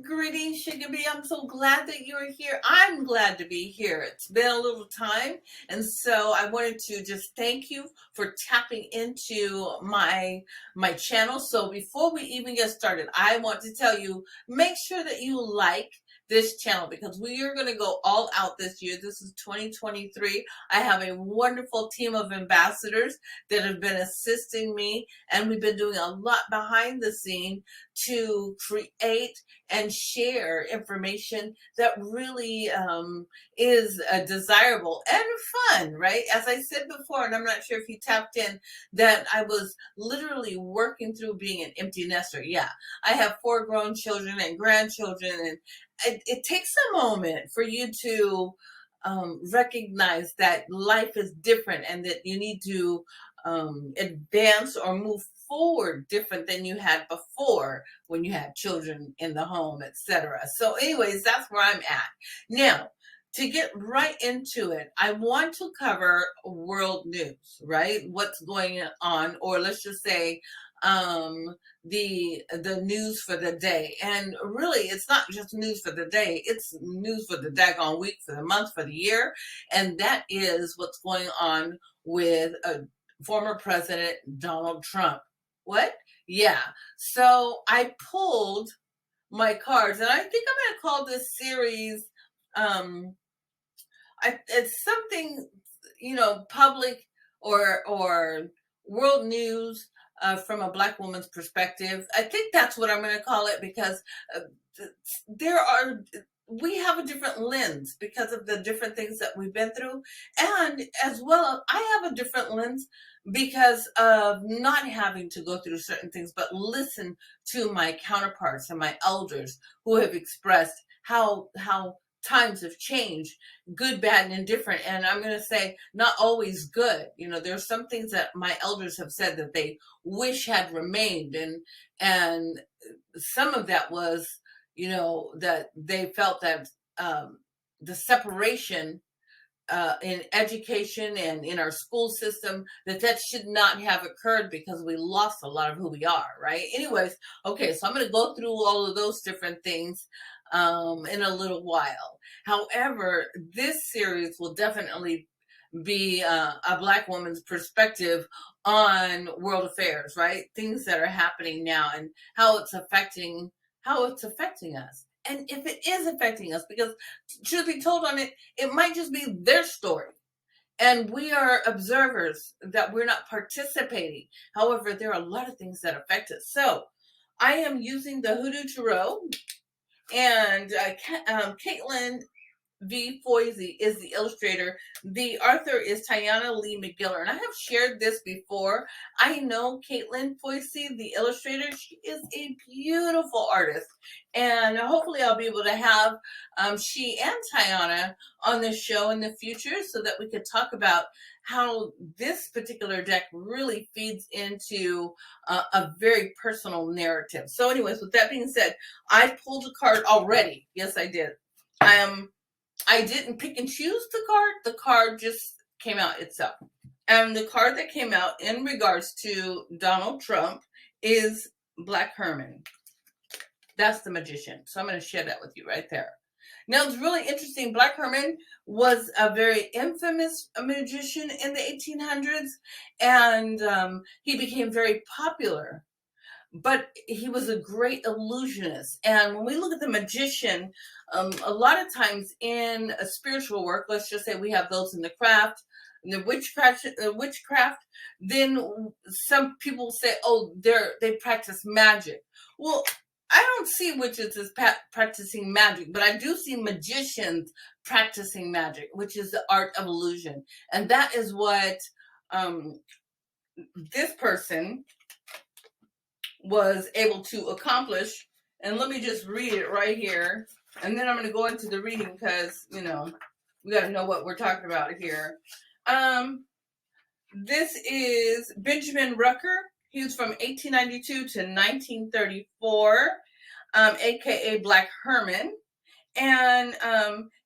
Greetings, Sugar Bee. I'm so glad that you're here. I'm glad to be here. It's been a little time, and so I wanted to just thank you for tapping into my channel. So before we even get started, I want to tell you, make sure that you like this channel because we are going to go all out this year. This is 2023. I have a wonderful team of ambassadors that have been assisting me, and we've been doing a lot behind the scene to create and share information that really is desirable and fun, right? As I said before, and I'm not sure if you tapped in, that I was literally working through being an empty nester. Yeah, I have 4 grown children and grandchildren, and it takes a moment for you to recognize that life is different and that you need to advance or move forward different than you had before when you had children in the home, etc. So anyways, that's where I'm at. Now, to get right into it, I want to cover world news, right? What's going on, or let's just say the news for the day. And really, it's not just news for the day, it's news for the daggone week, for the month, for the year. And that is what's going on with former President Donald Trump. What? Yeah. So I pulled my cards, and I think I'm going to call this series it's something, public or world news from a Black woman's perspective. I think that's what I'm going to call it because we have a different lens because of the different things that we've been through. And as well, I have a different lens because of not having to go through certain things, but listen to my counterparts and my elders who have expressed how times have changed, good, bad, and indifferent. And I'm going to say not always good. There's some things that my elders have said that they wish had remained. And some of that was, that they felt that the separation in education and in our school system, that should not have occurred because we lost a lot of who we are, right? Anyways, okay, so I'm going to go through all of those different things in a little while. However, this series will definitely be a Black woman's perspective on world affairs, right? Things that are happening now and how it's affecting us. And if it is affecting us, because truth be told on it, it might just be their story. And we are observers, that we're not participating. However, there are a lot of things that affect us. So I am using the Hoodoo Tarot, and Caitlin V. Foisey is the illustrator. The author is Tiana Lee McGiller, and I have shared this before. I know Caitlin Foisey, the illustrator. She is a beautiful artist, and hopefully I'll be able to have she and Tiana on the show in the future so that we could talk about how this particular deck really feeds into a very personal narrative. So anyways, with that being said, I pulled a card already. Yes, I did. I didn't pick and choose the card. The card just came out itself. And the card that came out in regards to Donald Trump is Black Herman. That's the Magician. So I'm going to share that with you right there. Now, it's really interesting. Black Herman was a very infamous magician in the 1800s, and he became very popular. But he was a great illusionist. And when we look at the magician, a lot of times in a spiritual work, let's just say we have those in the craft, in the witchcraft, then some people say, oh, they practice magic. Well, I don't see witches as practicing magic, but I do see magicians practicing magic, which is the art of illusion. And that is what this person was able to accomplish. And let me just read it right here, and then I'm going to go into the reading because we got to know what we're talking about here. This is Benjamin Rucker. He was from 1892 to 1934, aka Black Herman. And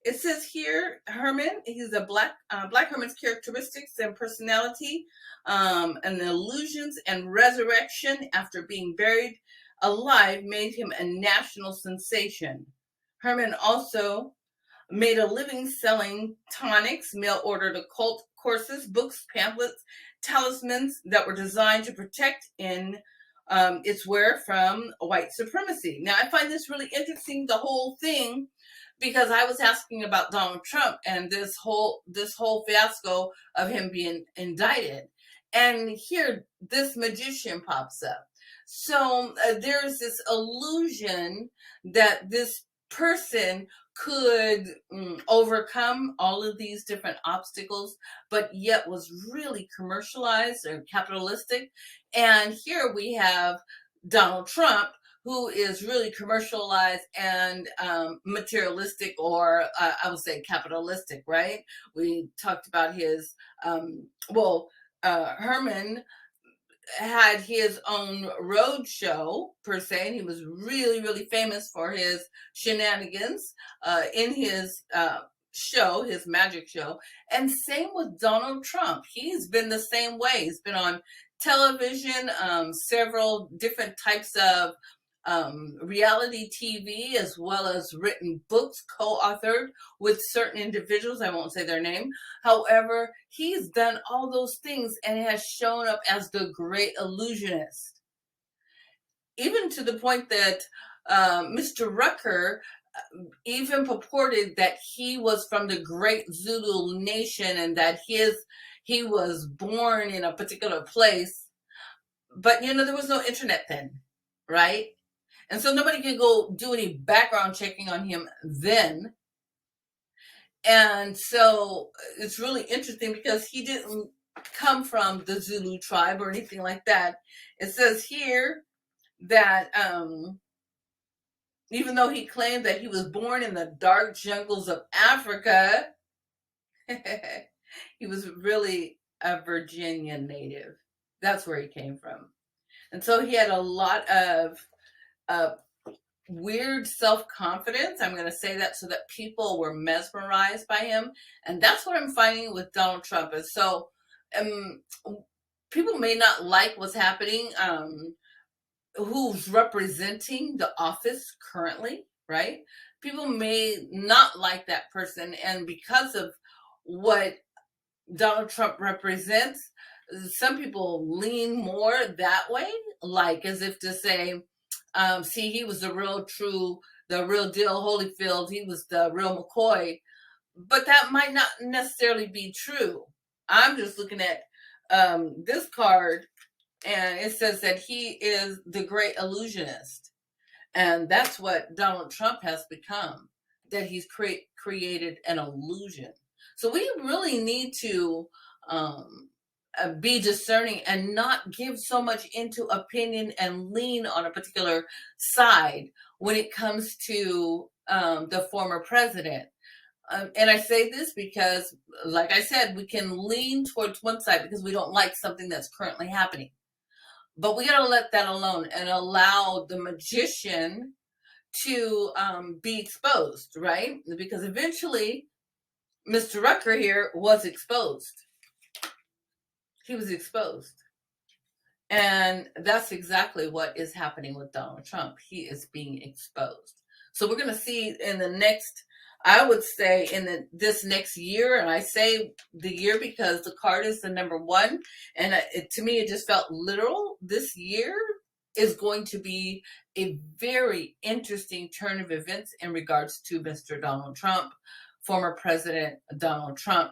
it says here, Herman, he's a Black Herman's characteristics and personality, and the illusions and resurrection after being buried alive made him a national sensation. Herman also made a living selling tonics, mail ordered occult courses, books, pamphlets, talismans that were designed to protect in its wearer from white supremacy. Now, I find this really interesting, the whole thing, because I was asking about Donald Trump and this whole fiasco of him being indicted. And here, this magician pops up. So there's this illusion that this person could overcome all of these different obstacles, but yet was really commercialized or capitalistic. And here we have Donald Trump, who is really commercialized and materialistic, or I would say capitalistic, right? We talked about his, Herman had his own road show per se, and he was really, really famous for his shenanigans in his show, his magic show. And same with Donald Trump. He's been the same way. He's been on television, several different types of reality TV, as well as written books co-authored with certain individuals. I won't say their name. However, he's done all those things and has shown up as the great illusionist, even to the point that Mr. Rucker even purported that he was from the great Zulu nation and that he was born in a particular place. But there was no internet then, right? And so nobody could go do any background checking on him then. And so it's really interesting because he didn't come from the Zulu tribe or anything like that. It says here that even though he claimed that he was born in the dark jungles of Africa, he was really a Virginia native. That's where he came from. And so he had a lot of weird self-confidence. I'm going to say that so that people were mesmerized by him. And that's what I'm finding with Donald Trump. And so people may not like what's happening, who's representing the office currently, right? People may not like that person. And because of what Donald Trump represents, some people lean more that way, like as if to say, see, he was the real deal Holyfield. He was the real McCoy. But that might not necessarily be true. I'm just looking at this card, and it says that he is the great illusionist. And that's what Donald Trump has become, that he's created an illusion. So we really need to be discerning and not give so much into opinion and lean on a particular side when it comes to the former president. And I say this because, like I said, we can lean towards one side because we don't like something that's currently happening. But we got to let that alone and allow the magician to be exposed, right? Because eventually, Mr. Rucker here was exposed. He was exposed. And that's exactly what is happening with Donald Trump. He is being exposed. So we're going to see in the next, I would say this next year, and I say the year because the card is the number 1. And to me, it just felt literal. This year is going to be a very interesting turn of events in regards to Mr. Donald Trump, former President Donald Trump.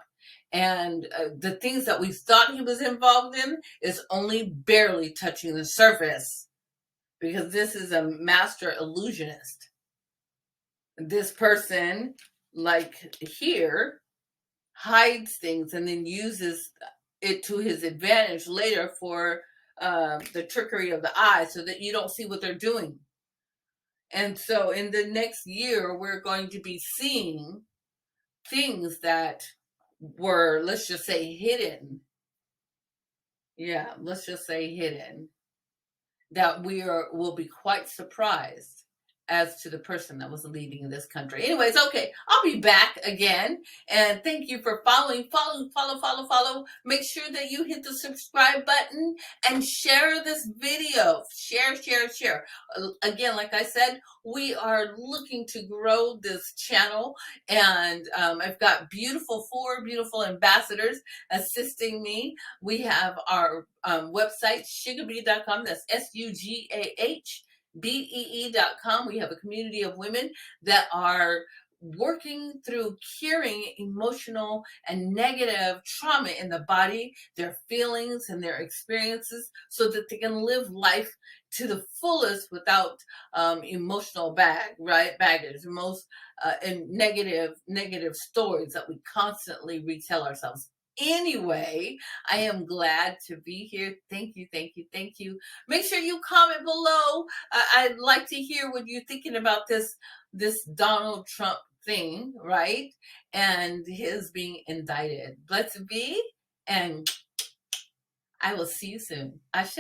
And the things that we thought he was involved in is only barely touching the surface, because this is a master illusionist. This person, like here, hides things and then uses it to his advantage later for the trickery of the eye so that you don't see what they're doing. And so in the next year, we're going to be seeing things that were, let's just say, hidden. Yeah, let's just say hidden. That will be quite surprised as to the person that was leading this country. Anyways, okay, I'll be back again. And thank you for follow. Make sure that you hit the subscribe button and share this video. Share. Again, like I said, we are looking to grow this channel, and I've got four beautiful ambassadors assisting me. We have our website, sugabee.com. That's SUGAHBEE.com. We have a community of women that are working through curing emotional and negative trauma in the body, their feelings and their experiences, so that they can live life to the fullest without emotional baggage, most and negative stories that we constantly retell ourselves. Anyway, I am glad to be here. Thank you. Make sure you comment below. I'd like to hear what you're thinking about this Donald Trump thing, right? And his being indicted. Blessed be, and I will see you soon. Ashe.